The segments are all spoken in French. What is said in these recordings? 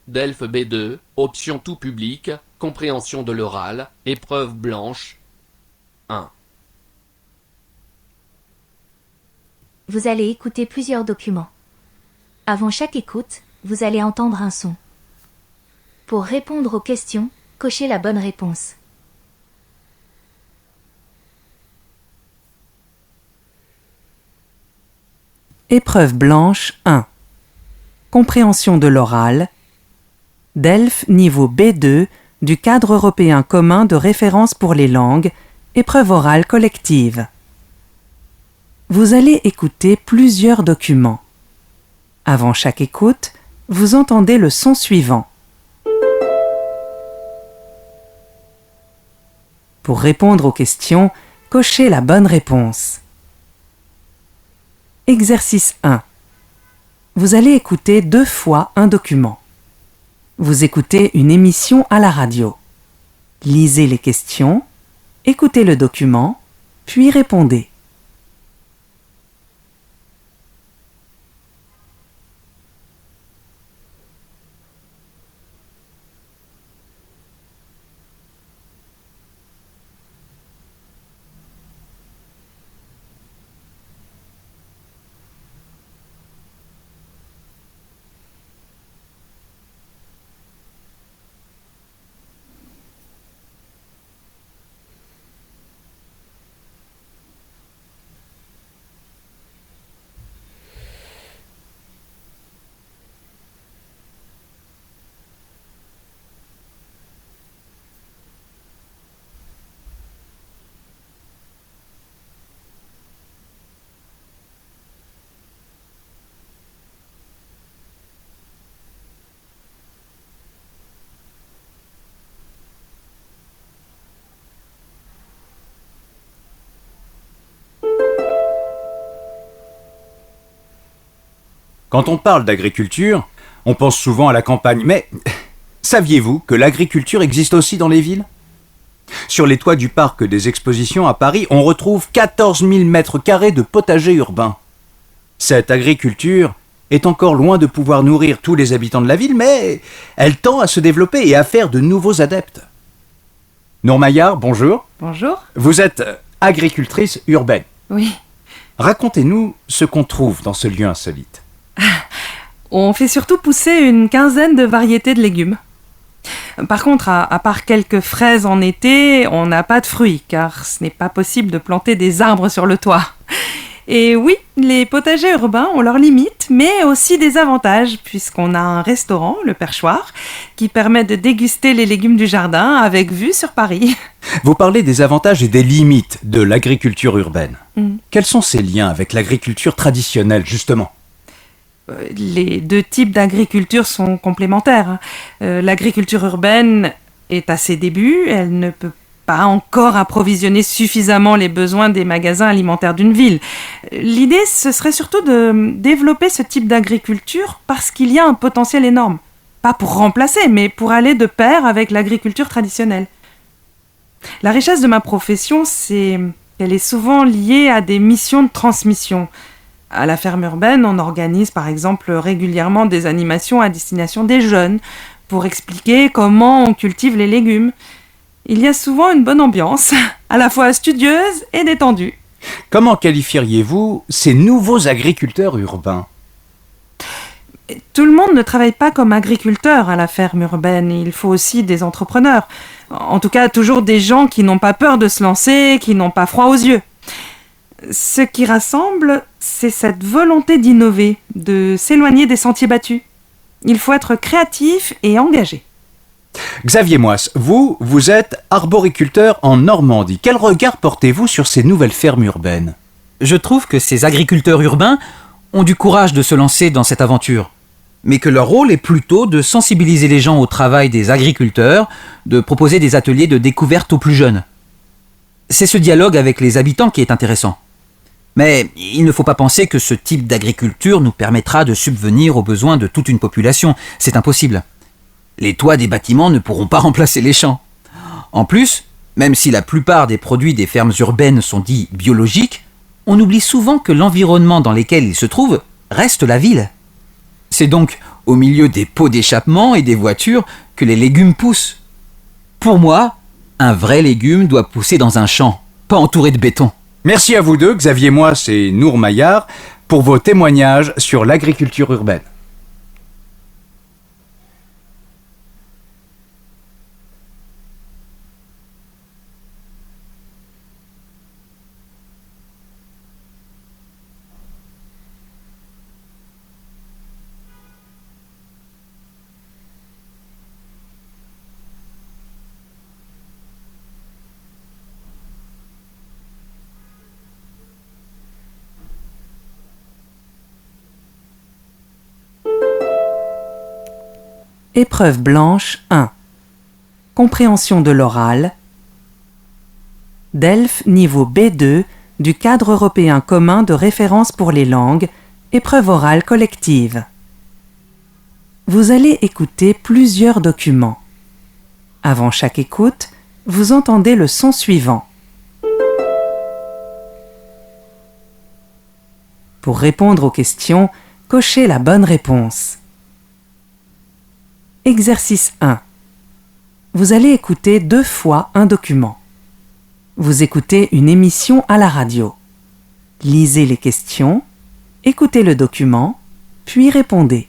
DELF B2, option tout public, compréhension de l'oral, épreuve blanche, 1. Vous allez écouter plusieurs documents. Avant chaque écoute, vous allez entendre un son. Pour répondre aux questions, cochez la bonne réponse. Épreuve blanche 1. Compréhension de l'oral. DELF niveau B2 du cadre européen commun de référence pour les langues, épreuve orale collective. Vous allez écouter plusieurs documents. Avant chaque écoute, vous entendez le son suivant. Pour répondre aux questions, cochez la bonne réponse. Exercice 1. Vous allez écouter 2 fois un document. Vous écoutez une émission à la radio. Lisez les questions, écoutez le document, puis répondez. Quand on parle d'agriculture, on pense souvent à la campagne, mais saviez-vous que l'agriculture existe aussi dans les villes ? Sur les toits du parc des expositions à Paris, on retrouve 14 000 mètres carrés de potagers urbains. Cette agriculture est encore loin de pouvoir nourrir tous les habitants de la ville, mais elle tend à se développer et à faire de nouveaux adeptes. Nour Maillard, bonjour. Bonjour. Vous êtes agricultrice urbaine. Oui. Racontez-nous ce qu'on trouve dans ce lieu insolite. On fait surtout pousser une quinzaine de variétés de légumes. Par contre, à part quelques fraises en été, on n'a pas de fruits, car ce n'est pas possible de planter des arbres sur le toit. Et oui, les potagers urbains ont leurs limites, mais aussi des avantages, puisqu'on a un restaurant, le Perchoir, qui permet de déguster les légumes du jardin avec vue sur Paris. Vous parlez des avantages et des limites de l'agriculture urbaine. Quels sont ces liens avec l'agriculture traditionnelle, justement ? Les 2 types d'agriculture sont complémentaires. L'agriculture urbaine est à ses débuts, elle ne peut pas encore approvisionner suffisamment les besoins des magasins alimentaires d'une ville. L'idée, ce serait surtout de développer ce type d'agriculture parce qu'il y a un potentiel énorme. Pas pour remplacer, mais pour aller de pair avec l'agriculture traditionnelle. La richesse de ma profession, c'est qu'elle est souvent liée à des missions de transmission. À la ferme urbaine, on organise par exemple régulièrement des animations à destination des jeunes pour expliquer comment on cultive les légumes. Il y a souvent une bonne ambiance, à la fois studieuse et détendue. Comment qualifieriez-vous ces nouveaux agriculteurs urbains ? Tout le monde ne travaille pas comme agriculteur à la ferme urbaine, il faut aussi des entrepreneurs. En tout cas, toujours des gens qui n'ont pas peur de se lancer, qui n'ont pas froid aux yeux. Ce qui rassemble, c'est cette volonté d'innover, de s'éloigner des sentiers battus. Il faut être créatif et engagé. Xavier Moisse, vous êtes arboriculteur en Normandie. Quel regard portez-vous sur ces nouvelles fermes urbaines ? Je trouve que ces agriculteurs urbains ont du courage de se lancer dans cette aventure, mais que leur rôle est plutôt de sensibiliser les gens au travail des agriculteurs, de proposer des ateliers de découverte aux plus jeunes. C'est ce dialogue avec les habitants qui est intéressant. Mais il ne faut pas penser que ce type d'agriculture nous permettra de subvenir aux besoins de toute une population. C'est impossible. Les toits des bâtiments ne pourront pas remplacer les champs. En plus, même si la plupart des produits des fermes urbaines sont dits biologiques, on oublie souvent que l'environnement dans lequel ils se trouvent reste la ville. C'est donc au milieu des pots d'échappement et des voitures, que les légumes poussent. Pour moi, un vrai légume doit pousser dans un champ, pas entouré de béton. Merci à vous deux, Xavier Moisse et Nour Maillard, pour vos témoignages sur l'agriculture urbaine. Épreuve blanche 1. Compréhension de l'oral. DELF niveau B2 du cadre européen commun de référence pour les langues, épreuve orale collective. Vous allez écouter plusieurs documents. Avant chaque écoute, vous entendez le son suivant. Pour répondre aux questions, cochez la bonne réponse. Exercice 1. Vous allez écouter 2 fois un document. Vous écoutez une émission à la radio. Lisez les questions, écoutez le document, puis répondez.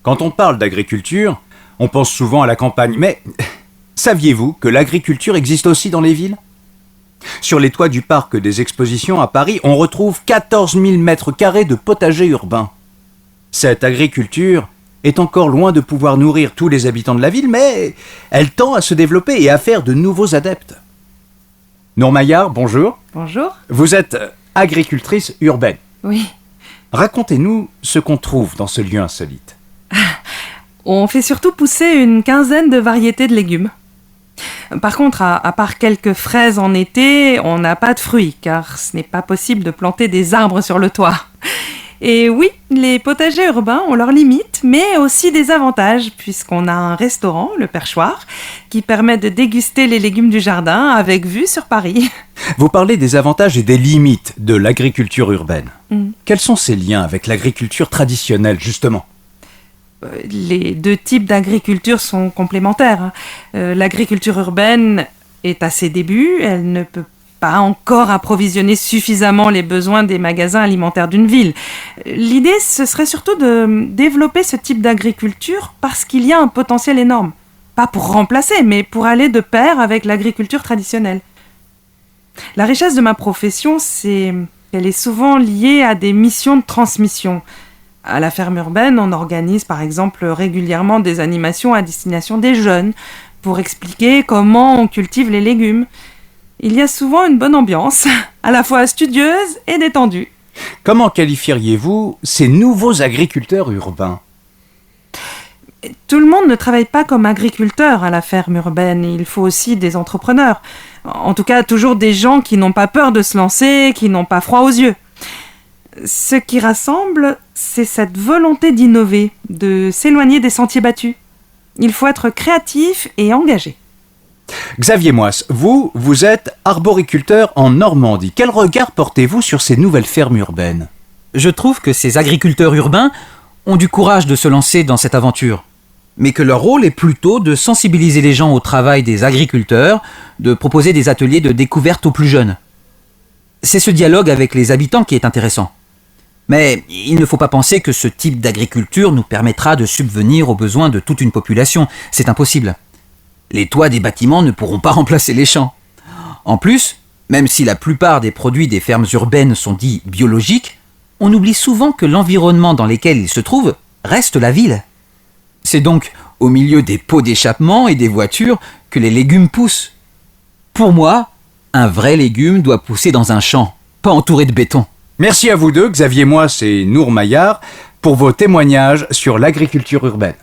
Quand on parle d'agriculture, on pense souvent à la campagne, mais saviez-vous que l'agriculture existe aussi dans les villes ? Sur les toits du parc des expositions à Paris, on retrouve 14 000 mètres carrés de potagers urbains. Cette agriculture est encore loin de pouvoir nourrir tous les habitants de la ville, mais elle tend à se développer et à faire de nouveaux adeptes. Nour Maillard, bonjour. Bonjour. Vous êtes agricultrice urbaine. Oui. Racontez-nous ce qu'on trouve dans ce lieu insolite. On fait surtout pousser une quinzaine de variétés de légumes. Par contre, à part quelques fraises en été, on n'a pas de fruits, car ce n'est pas possible de planter des arbres sur le toit. Et oui, les potagers urbains ont leurs limites, mais aussi des avantages, puisqu'on a un restaurant, le Perchoir, qui permet de déguster les légumes du jardin avec vue sur Paris. Vous parlez des avantages et des limites de l'agriculture urbaine. Quels sont ces liens avec l'agriculture traditionnelle, justement ? Les 2 types d'agriculture sont complémentaires. L'agriculture urbaine est à ses débuts, elle ne peut pas encore approvisionner suffisamment les besoins des magasins alimentaires d'une ville. L'idée, ce serait surtout de développer ce type d'agriculture parce qu'il y a un potentiel énorme. Pas pour remplacer, mais pour aller de pair avec l'agriculture traditionnelle. La richesse de ma profession, c'est qu'elle est souvent liée à des missions de transmission. À la ferme urbaine, on organise par exemple régulièrement des animations à destination des jeunes pour expliquer comment on cultive les légumes. Il y a souvent une bonne ambiance, à la fois studieuse et détendue. Comment qualifieriez-vous ces nouveaux agriculteurs urbains ? Tout le monde ne travaille pas comme agriculteur à la ferme urbaine, il faut aussi des entrepreneurs. En tout cas, toujours des gens qui n'ont pas peur de se lancer, qui n'ont pas froid aux yeux. Ce qui rassemble, c'est cette volonté d'innover, de s'éloigner des sentiers battus. Il faut être créatif et engagé. Xavier Moisse, vous êtes arboriculteur en Normandie. Quel regard portez-vous sur ces nouvelles fermes urbaines ? Je trouve que ces agriculteurs urbains ont du courage de se lancer dans cette aventure, mais que leur rôle est plutôt de sensibiliser les gens au travail des agriculteurs, de proposer des ateliers de découverte aux plus jeunes. C'est ce dialogue avec les habitants qui est intéressant. Mais il ne faut pas penser que ce type d'agriculture nous permettra de subvenir aux besoins de toute une population. C'est impossible. Les toits des bâtiments ne pourront pas remplacer les champs. En plus, même si la plupart des produits des fermes urbaines sont dits biologiques, on oublie souvent que l'environnement dans lequel ils se trouvent reste la ville. C'est donc au milieu des pots d'échappement et des voitures que les légumes poussent. Pour moi, un vrai légume doit pousser dans un champ, pas entouré de béton. Merci à vous deux, Xavier Moisse et Nour Maillard, pour vos témoignages sur l'agriculture urbaine.